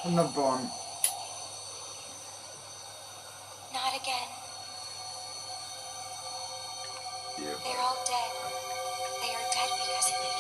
Ano ba? Not again. Yeah. They're all dead. They are dead because of me.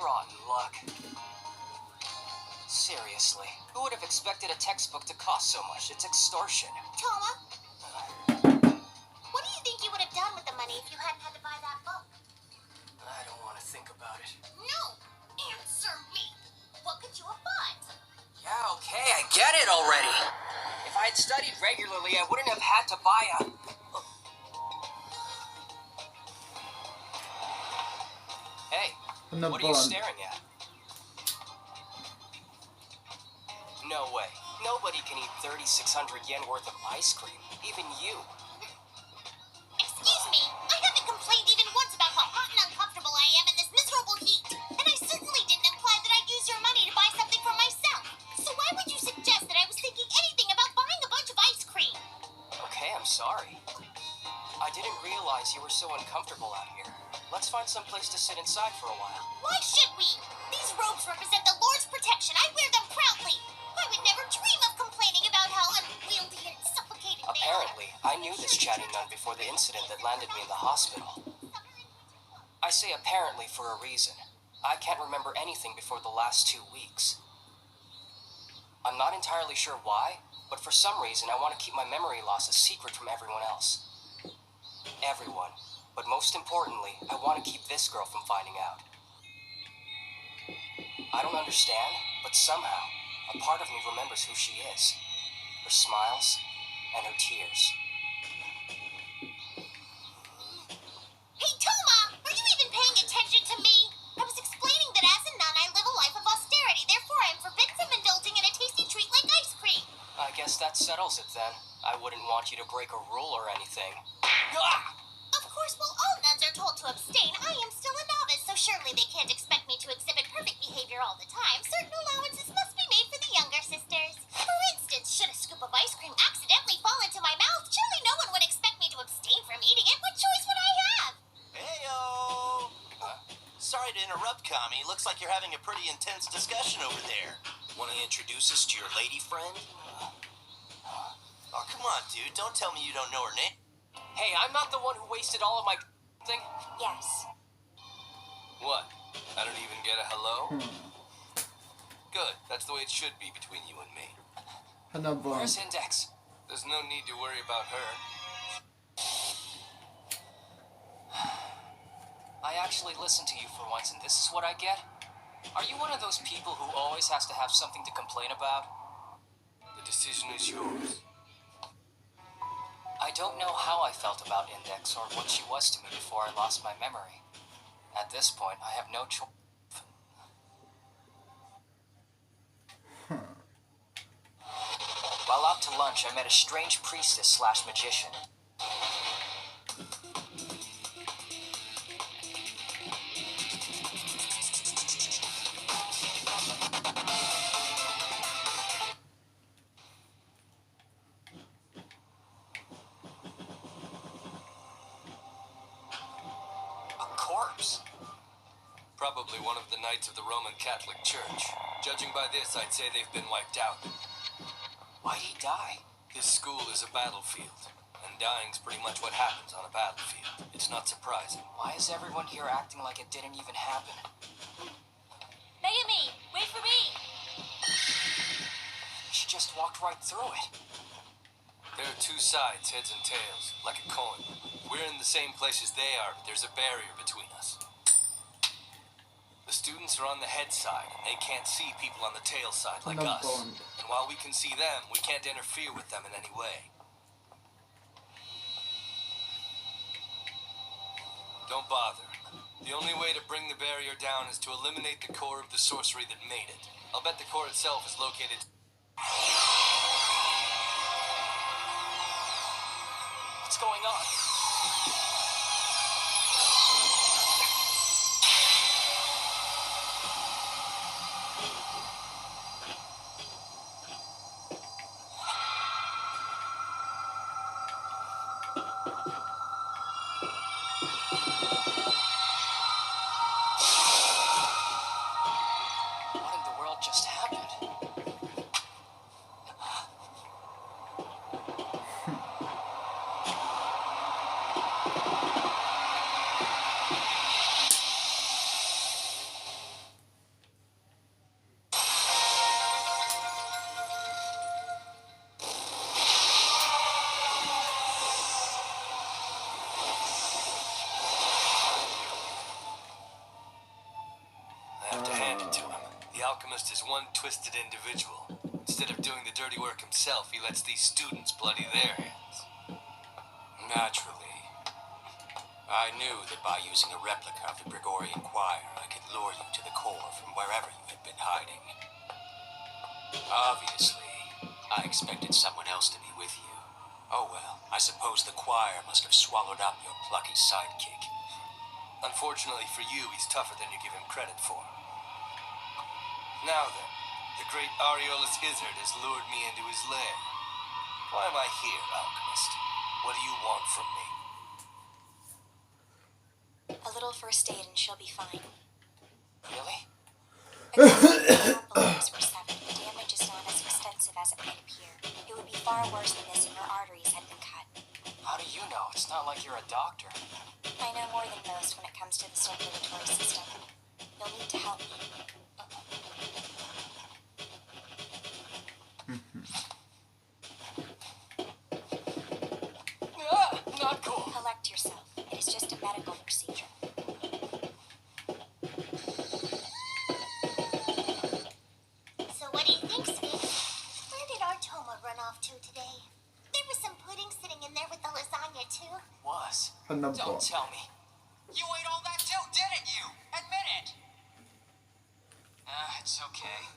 Rotten luck. Seriously, who would have expected a textbook to cost so much? It's extortion. Toma, what do you think you would have done with the money if you hadn't had to buy that book? I don't want to think about it. No! Answer me! What could you have bought? Yeah, okay, I get it already. If I had studied regularly, I wouldn't have had to buy a... Hey, Ano what are you ba? staring at? No way. Nobody can eat 3,600 yen worth of ice cream. Even you. Excuse me, I haven't complained even once about how hot and uncomfortable I am in this miserable heat. And I certainly didn't imply that I'd use your money to buy something for myself. So why would you suggest that I was thinking anything about buying a bunch of ice cream? Okay, I'm sorry. I didn't realize you were so uncomfortable out here. Let's find some place to sit inside for a while. Why should we? These robes represent the Lord's protection. I wear them proudly. I would never dream of complaining about how unwieldy and suffocating they are. Apparently, I knew this chatty nun before the incident that landed me in the hospital. I say apparently for a reason. I can't remember anything before the last 2 weeks. I'm not entirely sure why, but for some reason I want to keep my memory loss a secret from everyone else. Everyone. But most importantly, I want to keep this girl from finding out. I don't understand, but somehow, a part of me remembers who she is. Her smiles and her tears. Hey, Toma! Are you even paying attention to me? I was explaining that as a nun, I live a life of austerity. Therefore, I am forbidden from indulging in a tasty treat like ice cream. I guess that settles it then. I wouldn't want you to break a rule or anything. Ah! Of course, while all nuns are told to abstain, I am still a novice, so surely they can't expect me to exhibit perfect behavior all the time. Certain allowances must be made for the younger sisters. For instance, should a scoop of ice cream accidentally fall into my mouth, surely no one would expect me to abstain from eating it. What choice would I have? Heyo! Sorry to interrupt, Kami. Looks like you're having a pretty intense discussion over there. Want to introduce us to your lady friend? Oh, come on, dude. Don't tell me you don't know her name. Hey, I'm not the one who wasted all of my thing. Yes. What? I don't even get a hello? Good. That's the way it should be between you and me. Ano ba? Where's Index? There's no need to worry about her. I actually listened to you for once, and this is what I get? Are you one of those people who always has to have something to complain about? The decision is yours. I don't know how I felt about Index or what she was to me before I lost my memory. At this point, I have no choice. While out to lunch, I met a strange priestess slash magician. A corpse. Probably one of the Knights of the Roman Catholic Church. Judging by this, I'd say they've been wiped out. Why'd he die? This school is a battlefield, and dying's pretty much what happens on a battlefield. It's not surprising. Why is everyone here acting like it didn't even happen? Mayumi, wait for me! She just walked right through it. There are two sides, heads and tails, like a coin. We're in the same place as they are, but there's a barrier between us. The students are on the head side. They can't see people on the tail side like Ano us. ba? And while we can see them, we can't interfere with them in any way. Don't bother. The only way to bring the barrier down is to eliminate the core of the sorcery that made it. I'll bet the core itself is located... What's going on? What in the world just happened? I have to hand it to him. The alchemist is one twisted individual. Instead of doing the dirty work himself, he lets these students bloody their hands. Naturally. I knew that by using a replica of the Gregorian choir, I could lure you to the core from wherever you had been hiding. Obviously, I expected someone else to be with you. Oh well, I suppose the choir must have swallowed up your plucky sidekick. Unfortunately for you, he's tougher than you give him credit for. Now then, the great Aureolus Izzard has lured me into his lair. Why am I here, alchemist? What do you want from me? A little first aid and she'll be fine. Really? Except the lungs were severed. The damage is not as extensive as it might appear. It would be far worse than this if her arteries had been cut. How do you know? It's not like you're a doctor. I know more than most when it comes to the circulatory system. You'll need to help me. Not cool. Collect yourself. It is just a medical procedure. So what do you think, Squeak? Where did our Toma run off to today? There was some pudding sitting in there with the lasagna, too. Was? Hanap Don't po. tell me. You ate all that too, didn't you? Admit it. It's okay.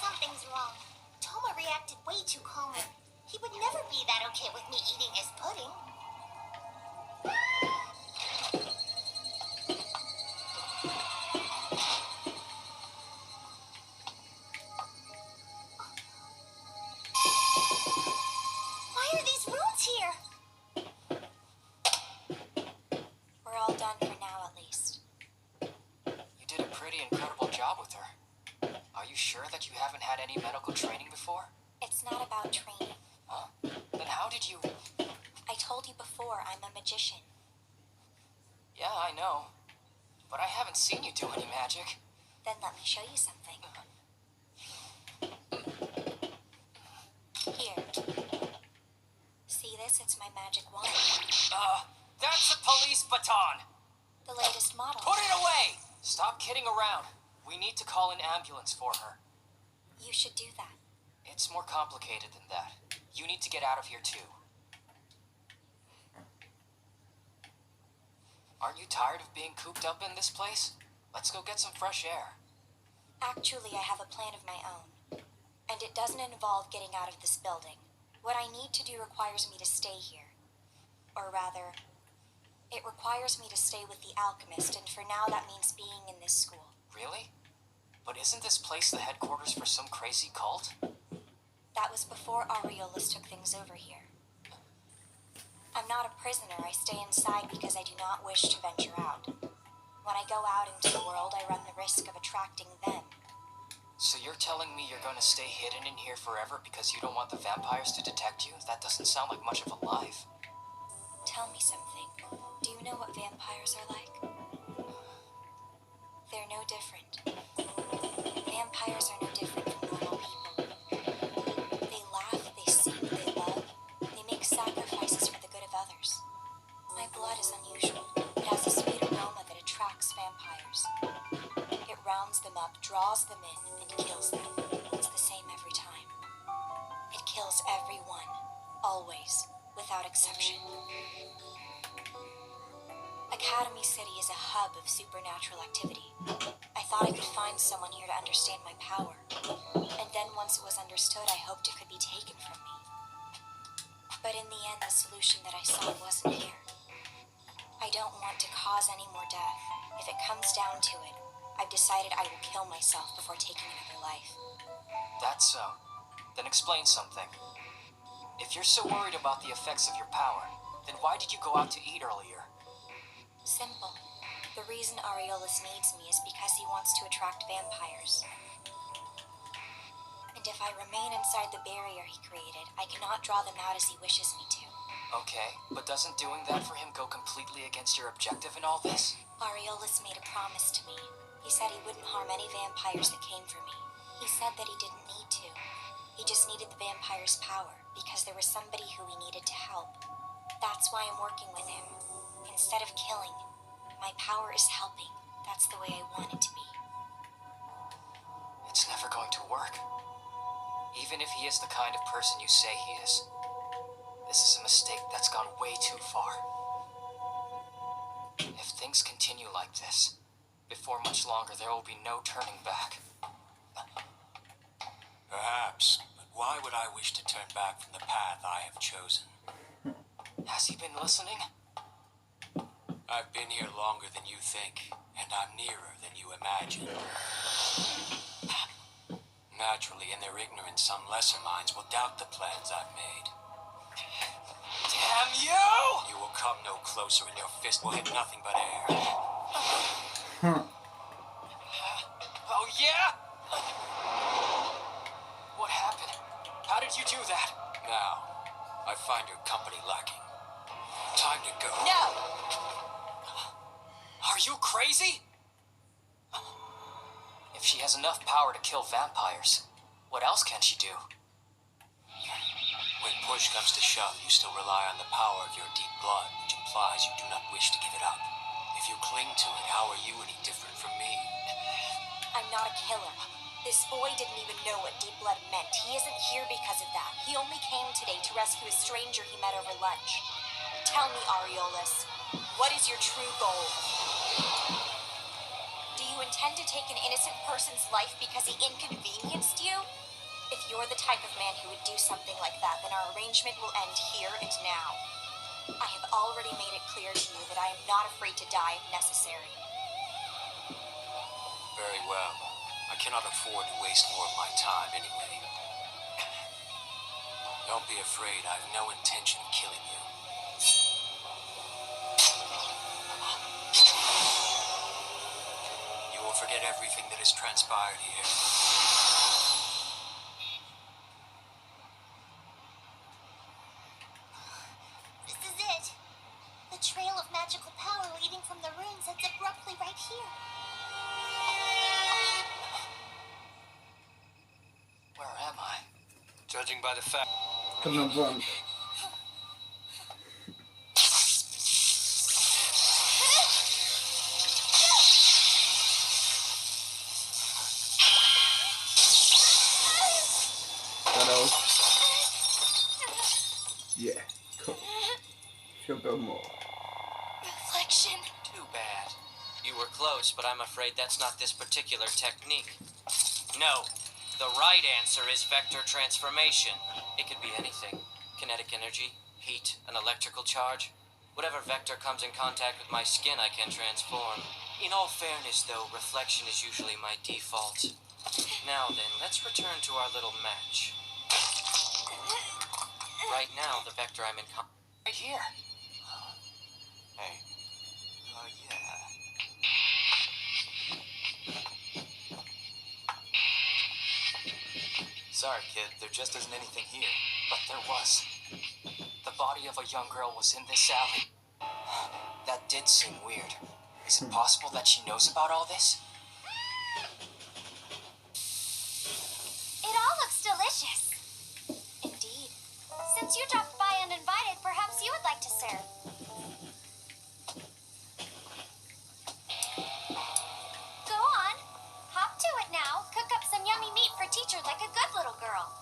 Something's wrong. Toma reacted way too calmly. He would never be that okay with me eating his pudding. Why are these runes here? We're all done for now, at least. You did a pretty incredible job with her. Are you sure that you haven't had any medical training before? It's not about training. Huh? Then how did you... I told you before, I'm a magician. Yeah, I know. But I haven't seen you do any magic. Then let me show you something. Here. See this? It's my magic wand. That's a police baton! The latest model. Put it away! Stop kidding around. We need to call an ambulance for her. You should do that. It's more complicated than that. You need to get out of here too. Aren't you tired of being cooped up in this place? Let's go get some fresh air. Actually, I have a plan of my own. And it doesn't involve getting out of this building. What I need to do requires me to stay here. Or rather, it requires me to stay with the alchemist, and for now that means being in this school. Really? But isn't this place the headquarters for some crazy cult? That was before Aureolus took things over here. I'm not a prisoner. I stay inside because I do not wish to venture out. When I go out into the world, I run the risk of attracting them. So you're telling me you're going to stay hidden in here forever because you don't want the vampires to detect you? That doesn't sound like much of a life. Tell me something. Do you know what vampires are like? They're no different. Vampires are no different from normal people. They laugh, they sing, they love. They make sacrifices for the good of others. My blood is unusual. It has a sweet aroma that attracts vampires. It rounds them up, draws them in, and kills them. It's the same every time. It kills everyone. Always. Without exception. Academy City is a hub of supernatural activity. I thought I could find someone here to understand my power. And then once it was understood, I hoped it could be taken from me. But in the end, the solution that I sought wasn't here. I don't want to cause any more death. If it comes down to it, I've decided I will kill myself before taking another life. That's so. Then explain something. If you're so worried about the effects of your power, then why did you go out to eat earlier? Simple. The reason Aureolus needs me is because he wants to attract vampires. And if I remain inside the barrier he created, I cannot draw them out as he wishes me to. Okay, but doesn't doing that for him go completely against your objective in all this? Aureolus made a promise to me. He said he wouldn't harm any vampires that came for me. He said that he didn't need to. He just needed the vampire's power, because there was somebody who he needed to help. That's why I'm working with him. Instead of killing, my power is helping. That's the way I want it to be. It's never going to work. Even if he is the kind of person you say he is. This is a mistake that's gone way too far. If things continue like this, before much longer there will be no turning back. Perhaps, but why would I wish to turn back from the path I have chosen? Has he been listening? I've been here longer than you think, and I'm nearer than you imagine. Naturally, in their ignorance, some lesser minds will doubt the plans I've made. Damn you! You will come no closer, and your fist will hit nothing but air. Oh yeah? What happened? How did you do that? Now, I find your company lacking. Time to go. No! Are you crazy? If she has enough power to kill vampires, what else can she do? When push comes to shove, you still rely on the power of your deep blood, which implies you do not wish to give it up. If you cling to it, how are you any different from me? I'm not a killer. This boy didn't even know what deep blood meant. He isn't here because of that. He only came today to rescue a stranger he met over lunch. Tell me, Aureolus, what is your true goal? Do you intend to take an innocent person's life because he inconvenienced you? If you're the type of man who would do something like that, then our arrangement will end here and now. I have already made it clear to you that I am not afraid to die if necessary. Very well. I cannot afford to waste more of my time anyway. Don't be afraid, I have no intention of killing you. You will forget everything that has transpired here. This is it. The trail of magical power leading from the ruins ends abruptly right here. Where am I? Judging by the fact. Pewno błąd. Hello. Yeah, cool. Feel no more. Reflection. Too bad. You were close, but I'm afraid that's not this particular technique. No. The right answer is vector transformation. It could be anything. Kinetic energy, heat, an electrical charge. Whatever vector comes in contact with my skin, I can transform. In all fairness, though, reflection is usually my default. Now then, let's return to our little match. Right now, the vector I'm in Right here. Hey. Yeah. Sorry, kid. There just isn't anything here. But there was. The body of a young girl was in this alley. That did seem weird. Is it possible that she knows about all this? It all looks delicious. Indeed. Since you dropped by uninvited, perhaps you would like to serve. Go on. Hop to it now. Cook up some yummy meat for teacher like a good little girl.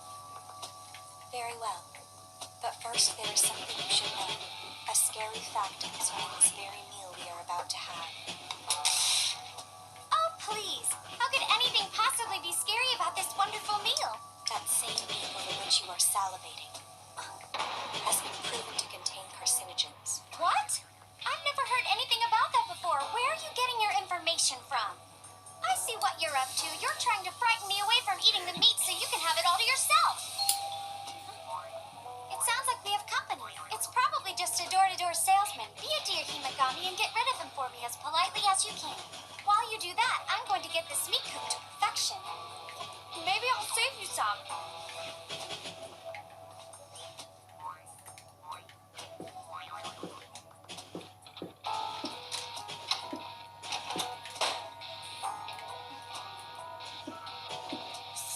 Very well. But first, there is something you should know. A scary fact concerning this very meal we are about about to have. Oh, please. How could anything possibly be scary about this wonderful meal? That same meat over which you are salivating has been proven to contain carcinogens. What? I've never heard anything about that before. Where are you getting your information from? I see what you're up to. You're trying to frighten me away from eating the meat so you can have it all to yourself. It sounds like we have company. It's probably just a door-to-door salesman. Be a dear Himagami and get rid of him for me as politely as you can. While you do that, I'm going to get this meat cooked to perfection. Maybe I'll save you some.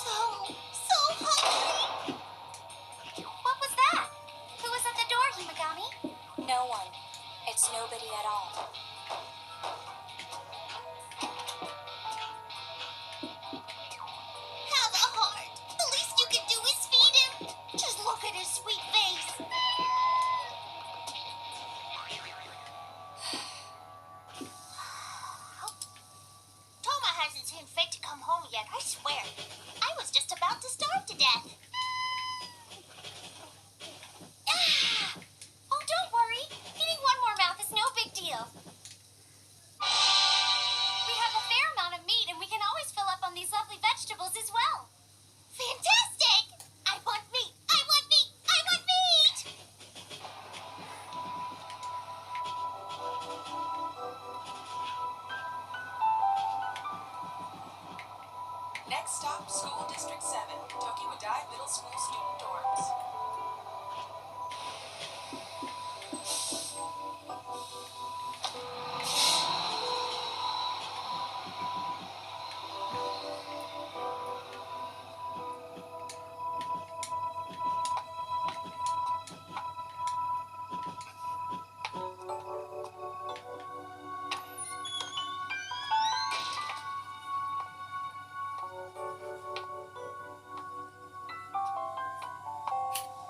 So hungry. What was that? Who was at the door, Himagami? No one. It's nobody at all. Have a heart. The least you can do is feed him. Just look at his sweet face. Toma hasn't seen fit to come home yet, I swear. I was just about to starve to death. Ah! Oh, don't worry. Eating one more mouth is no big deal. We have a fair amount of meat, and we can always fill up on these lovely vegetables as well. Fantastic! I want meat! I want meat! I want meat! Next stop, School District 7, Tokyo Dai Middle School student dorms.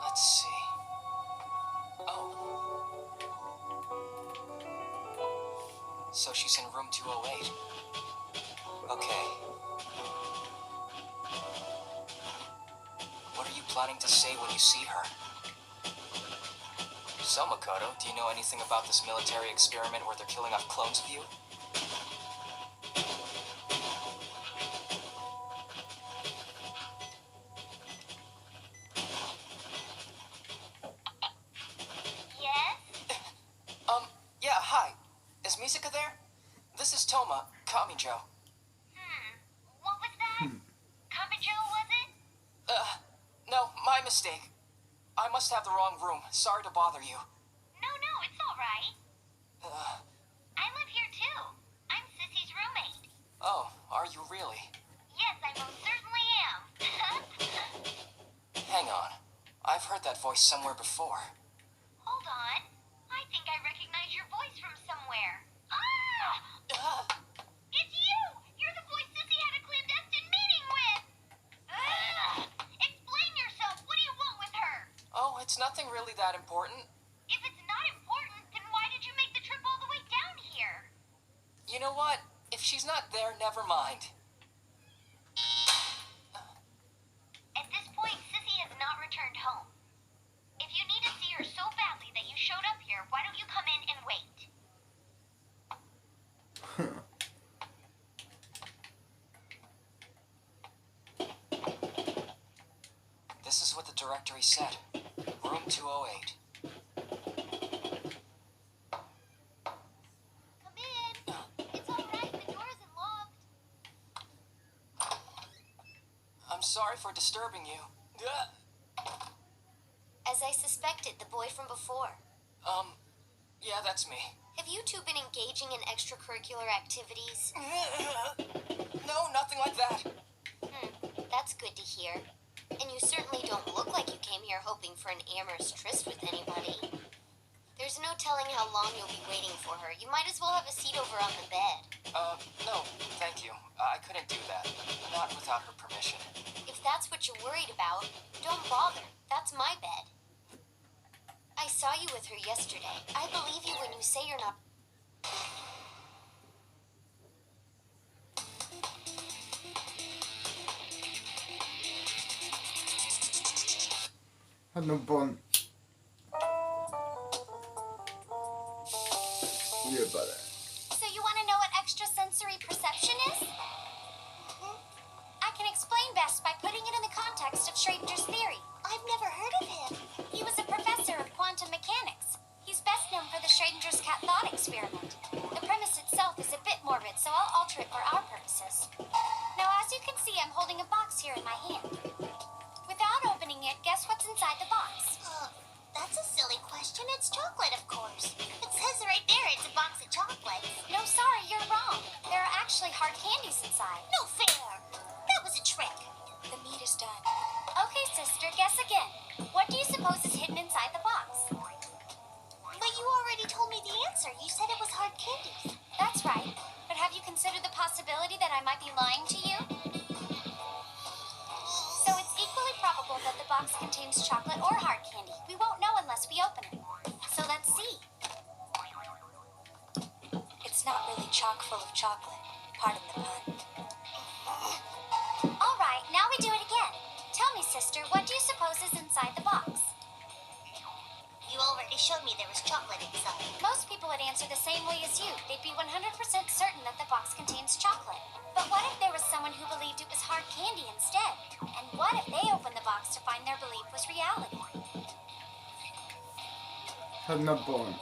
Let's see. Oh. So she's in room 208. Okay. What are you planning to say when you see her? So, Makoto, do you know anything about this military experiment where they're killing off clones of you? Yes? Yeah, hi. Is Misaka there? This is Toma, Kamijo. What was that? Kamijo, was it? No, my mistake. I must have the wrong room. Sorry to bother you. No, it's all right. I live here too. I'm Sissy's roommate. Oh, are you really? Yes, I most certainly am. Hang on. I've heard that voice somewhere before. Hold on. I think I recognize your voice from somewhere. Ah! It's you! You're the voice Sissy had a clandestine meeting with! Explain yourself. What do you want with her? Oh, it's nothing really that important. If it's not important, then why did you make the trip all the way down here? You know what? If she's not there, never mind. At this point, Sissy has not returned home. If you need to see her so badly that you showed up here, why don't you come in and wait? This is what the directory said. Room 208. Come in. It's all right. The door isn't locked. I'm sorry for disturbing you. As I suspected, the boy from before. Yeah, that's me. Have you two been engaging in extracurricular activities? No, nothing like that. That's good to hear. And you certainly don't look like you came here hoping for an amorous tryst with anybody. There's no telling how long you'll be waiting for her. You might as well have a seat over on the bed. No, thank you. I couldn't do that. Not without her permission. If that's what you're worried about, don't bother. That's my bed. I saw you with her yesterday. I believe you when you say you're not... Hanno buon. Jebale. So you want to know what extrasensory perception is? I can explain best by putting it in the context of Schrodinger's theory. I've never heard of him. He was a professor of quantum mechanics. He's best known for the Schrodinger's cat thought experiment. The premise itself is a bit morbid, so I'll alter it for our purposes. Now, as you can see, I'm holding a box here in my hand. Without opening it, guess what's inside the box? That's a silly question. It's chocolate, of course. It says right there it's a box of chocolates. No, sorry, you're wrong. There are actually hard candies inside. No fair. That was a trick. The meat is done. Okay, sister, guess again. What do you suppose is hidden inside the box? But you already told me the answer. You said it was hard candies. That's right. But have you considered the possibility that I might be lying to you? So it's equally probable that the box contains chocolate or hard candy. We won't know unless we open it. So let's see. It's not really chock full of chocolate. Pardon the pun. All right, now we do it again. Tell me, sister, what do you suppose is inside the box? You already showed me there was chocolate inside. Most people would answer the same way as you. They'd be 100% certain that the box contains chocolate. But what if there was someone who believed it was hard candy instead? And what if they opened the box to find their belief was reality? Hanno buon.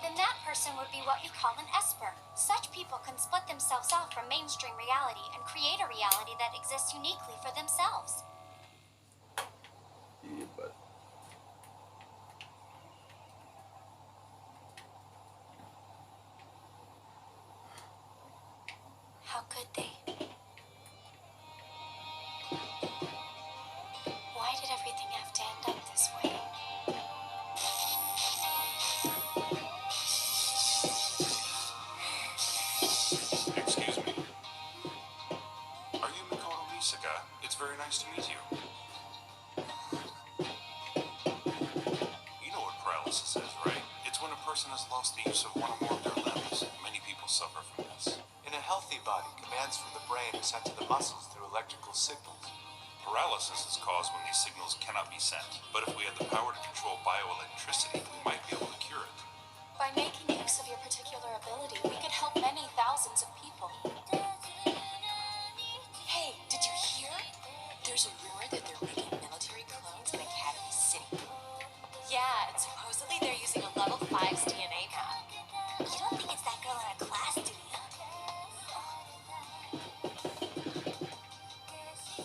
Then that person would be what we call an esper. Such people can split themselves off from mainstream reality and create a reality that exists uniquely for themselves. Jebale. How could they? Why did everything have to end up this way? Excuse me. Are you Mikoto Misaka? It's very nice to meet you. You know what paralysis is, right? It's when a person has lost the use of one or more of their limbs. Many people suffer from this. In a healthy body, commands from the brain are sent to the muscles through electrical signals. Paralysis is caused when these signals cannot be sent. But if we had the power to control bioelectricity, we might be able to cure it. By making use of your particular ability, we could help many thousands of people. Hey, did you hear? There's a rumor that they're making military clones in Academy City. Yeah, and supposedly they're using a level 5's DNA map. You don't think it's that girl in our class, do you?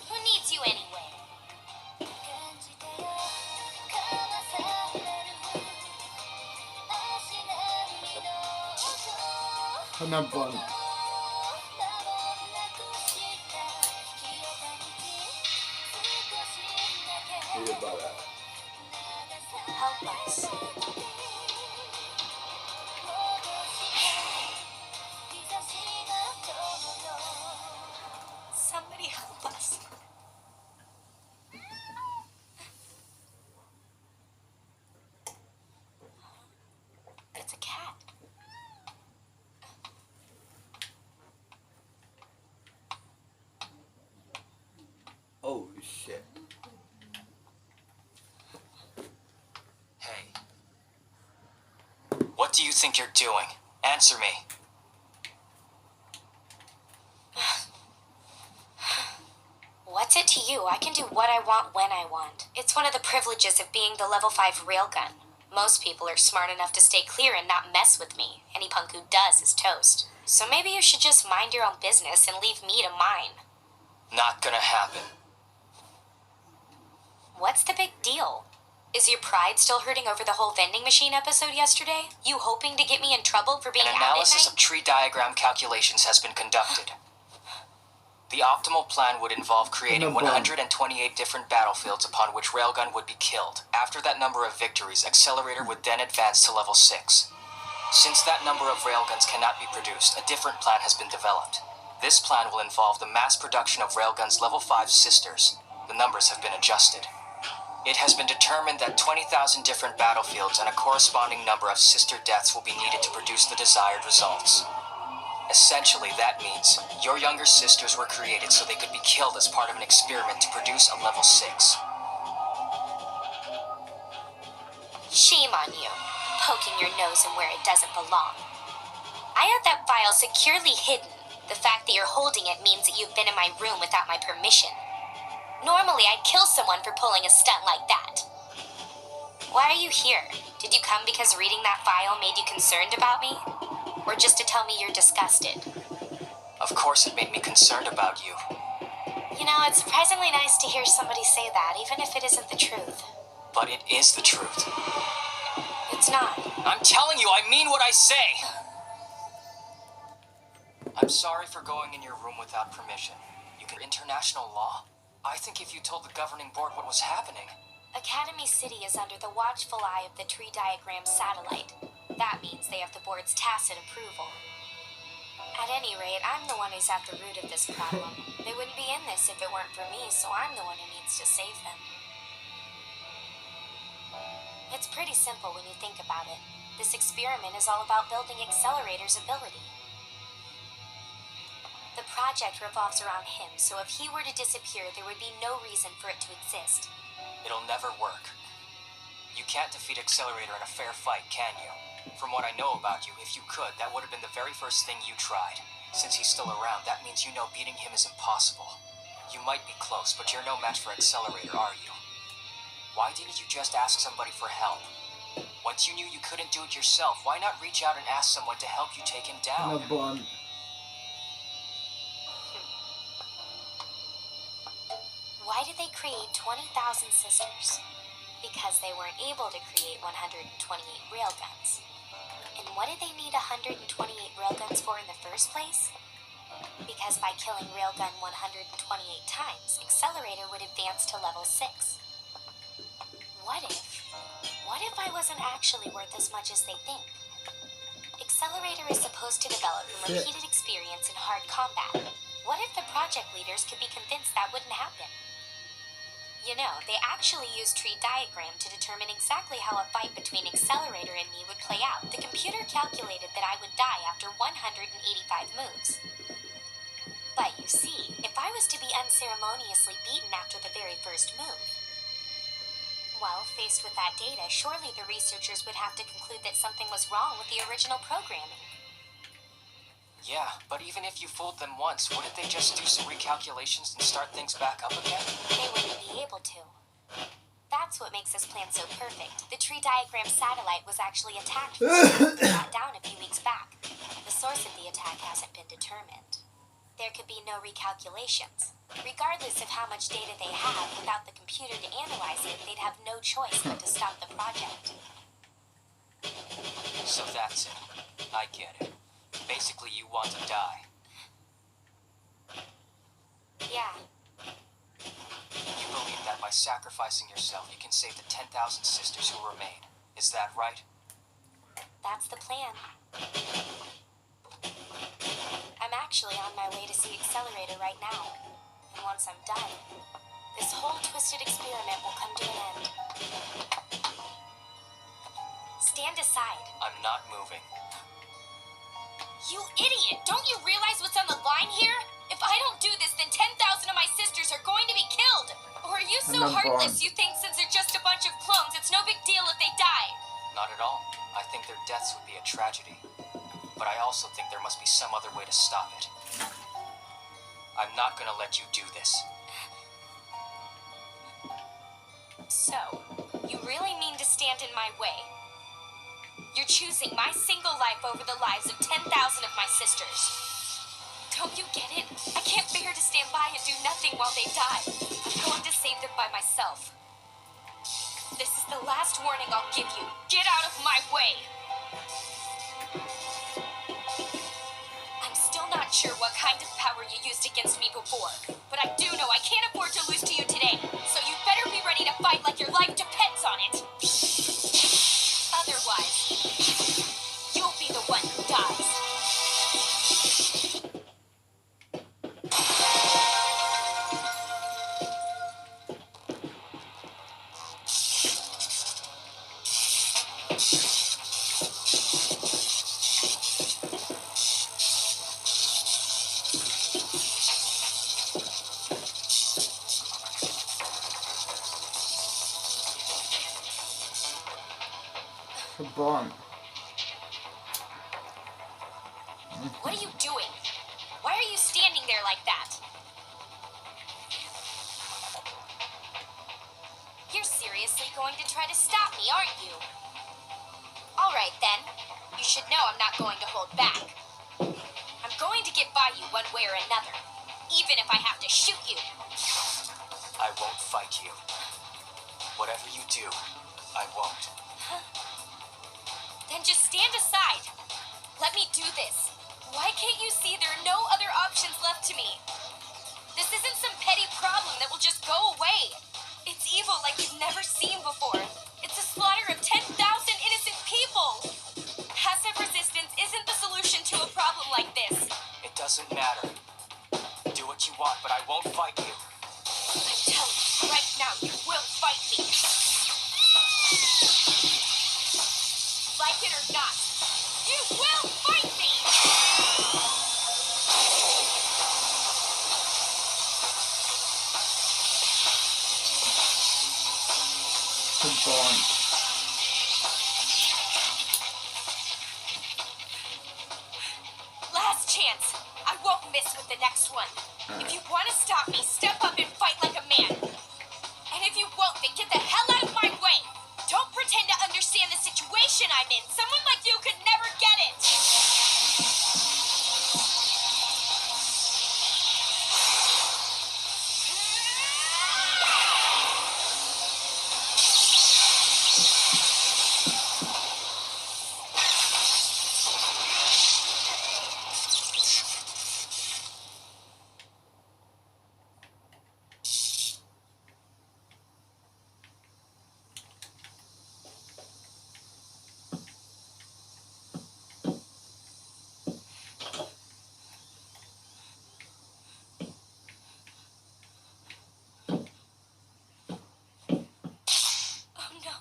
Who needs you anyway? Hanno buon. Jebale. Help us. Somebody help us. It's a cat. Oh shit. Hey. What do you think you're doing? Answer me. What's it to you? I can do what I want when I want. It's one of the privileges of being the level 5 railgun. Most people are smart enough to stay clear and not mess with me. Any punk who does is toast. So maybe you should just mind your own business and leave me to mine. Not gonna happen. What's the big deal? Is your pride still hurting over the whole vending machine episode yesterday? You hoping to get me in trouble for being An out at analysis night? of tree diagram calculations has been conducted. The optimal plan would involve creating 128 different battlefields upon which Railgun would be killed. After that number of victories, Accelerator would then advance to level 6. Since that number of Railguns cannot be produced, a different plan has been developed. This plan will involve the mass production of Railgun's level 5 sisters. The numbers have been adjusted. It has been determined that 20,000 different battlefields and a corresponding number of sister deaths will be needed to produce the desired results. Essentially, that means your younger sisters were created so they could be killed as part of an experiment to produce a level 6. Shame on you, poking your nose in where it doesn't belong. I had that file securely hidden. The fact that you're holding it means that you've been in my room without my permission. Normally, I'd kill someone for pulling a stunt like that. Why are you here? Did you come because reading that file made you concerned about me? Or just to tell me you're disgusted? Of course it made me concerned about you. You know, it's surprisingly nice to hear somebody say that, even if it isn't the truth. But it is the truth. It's not. I'm telling you, I mean what I say! I'm sorry for going in your room without permission. You can international law. I think if you told the governing board what was happening... Academy City is under the watchful eye of the tree diagram satellite. That means they have the board's tacit approval. At any rate, I'm the one who's at the root of this problem. They wouldn't be in this if it weren't for me, so I'm the one who needs to save them. It's pretty simple when you think about it. This experiment is all about building Accelerator's ability. The project revolves around him, so if he were to disappear, there would be no reason for it to exist. It'll never work. You can't defeat Accelerator in a fair fight, can you? From what I know about you, if you could, that would have been the very first thing you tried. Since he's still around, that means you know beating him is impossible. You might be close, but you're no match for Accelerator, are you? Why didn't you just ask somebody for help? Once you knew you couldn't do it yourself, why not reach out and ask someone to help you take him down? Why did they create 20,000 sisters? Because they weren't able to create 128 railguns. And what did they need 128 railguns for in the first place? Because by killing railgun 128 times, Accelerator would advance to level 6. What if I wasn't actually worth as much as they think? Accelerator is supposed to develop from repeated experience in hard combat. What if the project leaders could be convinced that wouldn't happen? You know, they actually used tree diagram to determine exactly how a fight between Accelerator and me would play out. The computer calculated that I would die after 185 moves. But you see, if I was to be unceremoniously beaten after the very first move, well, faced with that data, surely the researchers would have to conclude that something was wrong with the original programming. Yeah, but even if you fooled them once, wouldn't they just do some recalculations and start things back up again? They wouldn't be able to. That's what makes this plan so perfect. The tree diagram satellite was actually attacked and shot down a few weeks back. The source of the attack hasn't been determined. There could be no recalculations. Regardless of how much data they have, without the computer to analyze it, they'd have no choice but to stop the project. So that's it. I get it. Basically, you want to die. Yeah. You believe that by sacrificing yourself, you can save the 10,000 sisters who remain. Is that right? That's the plan. I'm actually on my way to see Accelerator right now. And once I'm done, this whole twisted experiment will come to an end. Stand aside. I'm not moving. You idiot! Don't you realize what's on the line here? If I don't do this, then 10,000 of my sisters are going to be killed! Or are you so heartless you think since they're just a bunch of clones, it's no big deal if they die? Not at all. I think their deaths would be a tragedy. But I also think there must be some other way to stop it. I'm not gonna let you do this. So, you really mean to stand in my way? You're choosing my single life over the lives of 10,000 of my sisters. Don't you get it? I can't bear to stand by and do nothing while they die. I'm going to save them by myself. This is the last warning I'll give you. Get out of my way! I'm still not sure what kind of power you used against me before, but I do know I can't afford to lose to you today, so you'd better be ready to fight like your life depends on it. Otherwise, you'll be the one who dies. Come on. What are you doing? Why are you standing there like that? You're seriously going to try to stop me, aren't you? All right, then. You should know I'm not going to hold back. I'm going to get by you one way or another, even if I have to shoot you. I won't fight you. Whatever you do, I won't. Then just stand aside. Let me do this. Why can't you see there are no other options left to me? This isn't some petty problem that will just go away. It's evil like you've never seen before. It's a slaughter of 10,000 innocent people. Passive resistance isn't the solution to a problem like this. It doesn't matter. Do what you want, but I won't fight you. I'm telling you right now, you will fight me. Like it or not, you will fight me! Come on. Last chance. I won't miss with the next one. If you want to stop me, step up and fight like a man. And if you won't, then get the hell out of my way. Don't pretend to understand the situation I'm in. Someone like you could never get it. Oh no.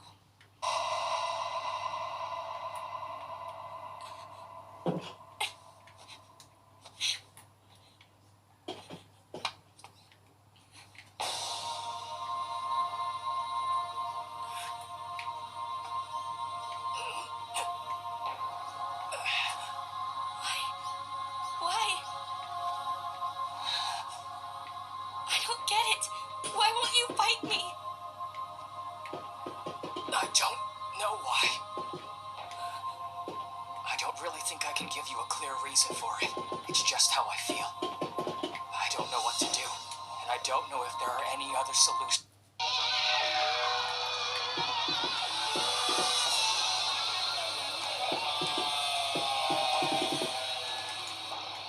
Why? I don't get it. Why won't you fight me? I don't know why. I don't really think I can give you a clear reason for it. It's just how I feel. I don't know what to do, and I don't know if there are any other solutions.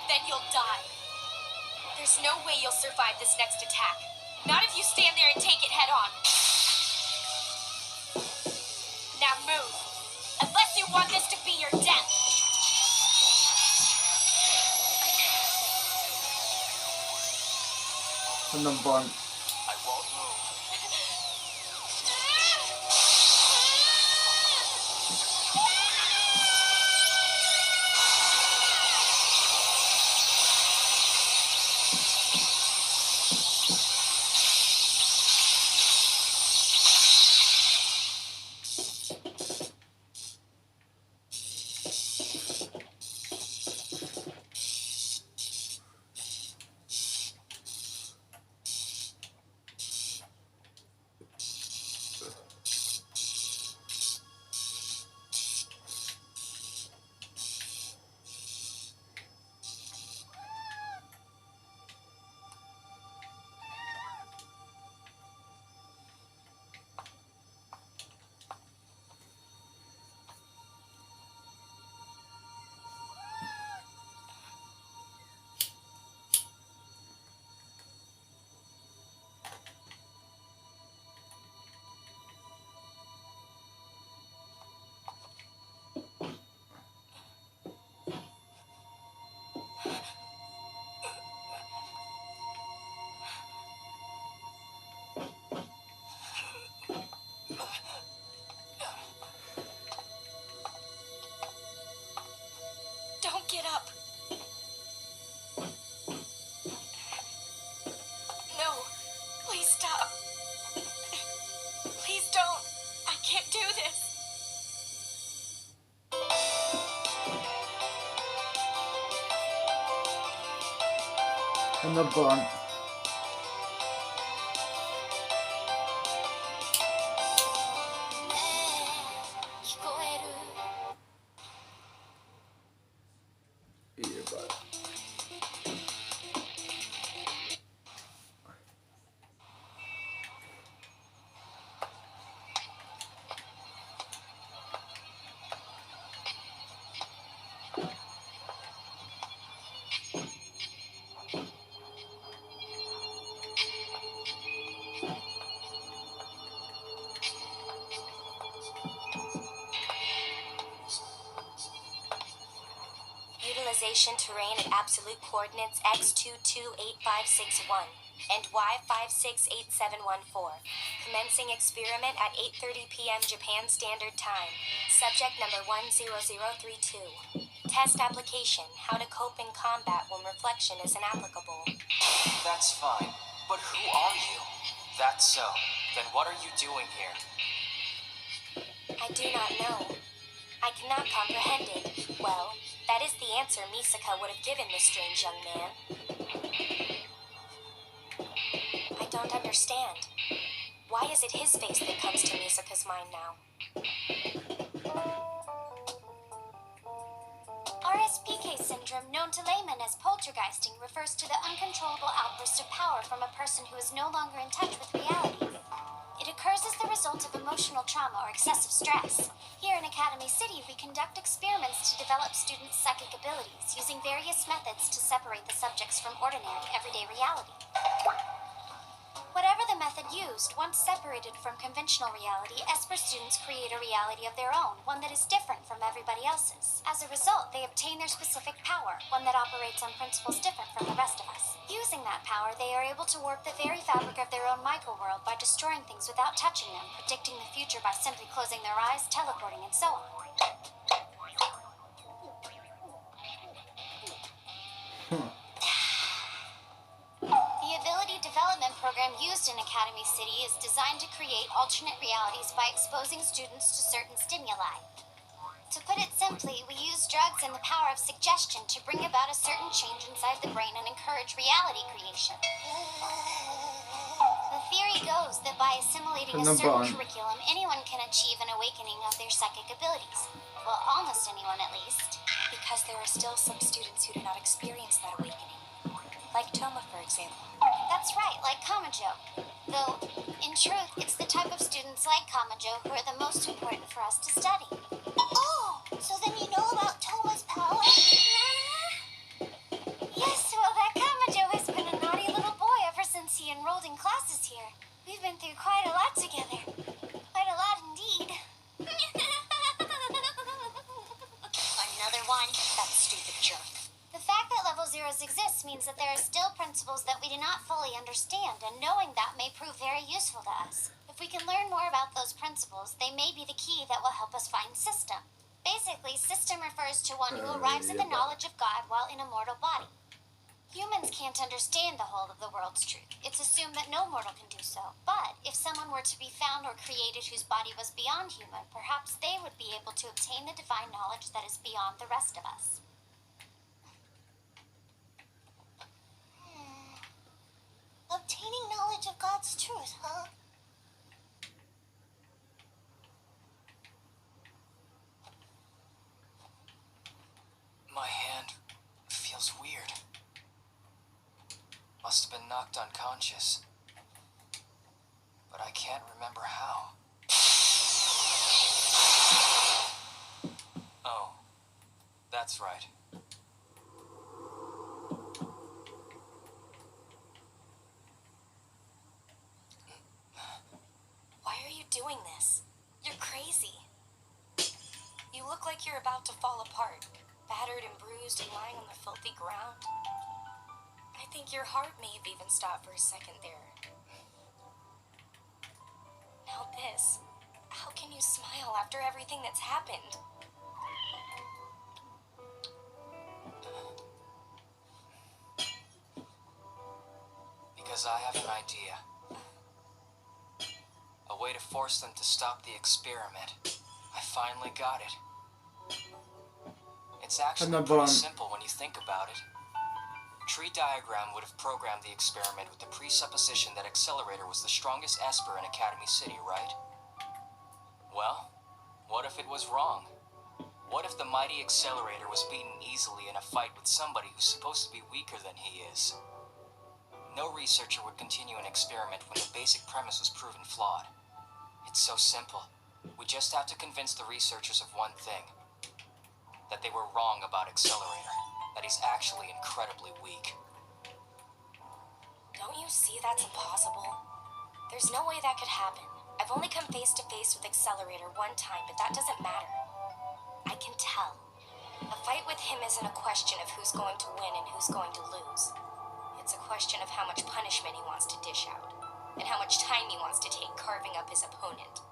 Then you'll die. There's no way you'll survive this next attack. Not if you stand there and take it head on. Now move. Unless you want this to be your death. Come on. I won't move. Ano ba? Iya ba? Utilization terrain at absolute coordinates x228561 and y568714. Commencing experiment at 8:30 p.m. Japan Standard Time. Subject number 10032. Test application: how to cope in combat when reflection is inapplicable. That's fine. But who are you? That's so. Then what are you doing here? I do not know. I cannot comprehend it. Well, that is the answer Misaka would have given this strange young man. I don't understand. Why is it his face that comes to Misaka's mind now? RSPK syndrome, known to laymen as poltergeisting, refers to the uncontrollable outburst of power from a person who is no longer in touch with reality. It occurs as the result of emotional trauma or excessive stress. Here in Academy City, we conduct experiments to develop students' psychic abilities, using various methods to separate the subjects from ordinary, everyday reality. Whatever the method used, once separated from conventional reality, Esper students create a reality of their own, one that is different from everybody else's. As a result, they obtain their specific power, one that operates on principles different from the rest of us. Using that power, they are able to warp the very fabric of their own micro-world by destroying things without touching them, predicting the future by simply closing their eyes, teleporting, and so on. The ability development program used in Academy City is designed to create alternate realities by exposing students to certain stimuli. To put it simply, we use drugs and the power of suggestion to bring about a certain change inside the brain and encourage reality creation. The theory goes that by assimilating a certain curriculum, anyone can achieve an awakening of their psychic abilities. Well, almost anyone at least. Because there are still some students who do not experience that awakening. Like Toma, for example. That's right, like Kamajo. Though, in truth, it's the type of students like Kamajo who are the most important for us to study. Oh, so then you know about Toma's power? Yes, well, that Kamajo has been a naughty little boy ever since he enrolled in classes here. We've been through quite a lot together. Quite a lot indeed. Another one. That stupid jerk. The fact that level zeros exist means that there are still principles that we do not fully understand, and knowing that may prove very useful to us. If we can learn more about those principles, they may be the key that will help us find system. Basically, system refers to one who arrives at the knowledge of God while in a mortal body. Humans can't understand the whole of the world's truth. It's assumed that no mortal can do so. But if someone were to be found or created whose body was beyond human, perhaps they would be able to obtain the divine knowledge that is beyond the rest of us. Obtaining knowledge of God's truth, huh? My hand feels weird. Must have been knocked unconscious. But I can't remember how. Oh, that's right. Why are you doing this? You're crazy. You look like you're about to fall apart, battered and bruised and lying on the filthy ground. I think your heart may have even stopped for a second there. Now this. How can you smile after everything that's happened? Because I have an idea. A way to force them to stop the experiment. I finally got it. It's actually pretty simple when you think about it. Tree diagram would have programmed the experiment with the presupposition that Accelerator was the strongest Esper in Academy City, right? Well, what if it was wrong? What if the mighty Accelerator was beaten easily in a fight with somebody who's supposed to be weaker than he is? No researcher would continue an experiment when the basic premise was proven flawed. It's so simple. We just have to convince the researchers of one thing. That they were wrong about Accelerator. That he's actually incredibly weak. Don't you see that's impossible? There's no way that could happen. I've only come face to face with Accelerator one time, but that doesn't matter. I can tell. A fight with him isn't a question of who's going to win and who's going to lose. It's a question of how much punishment he wants to dish out, and how much time he wants to take carving up his opponent.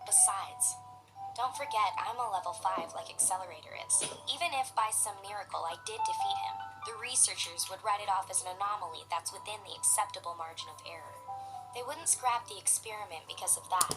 Besides, don't forget I'm a level 5 like Accelerator is. Even if by some miracle I did defeat him, the researchers would write it off as an anomaly that's within the acceptable margin of error. They wouldn't scrap the experiment because of that.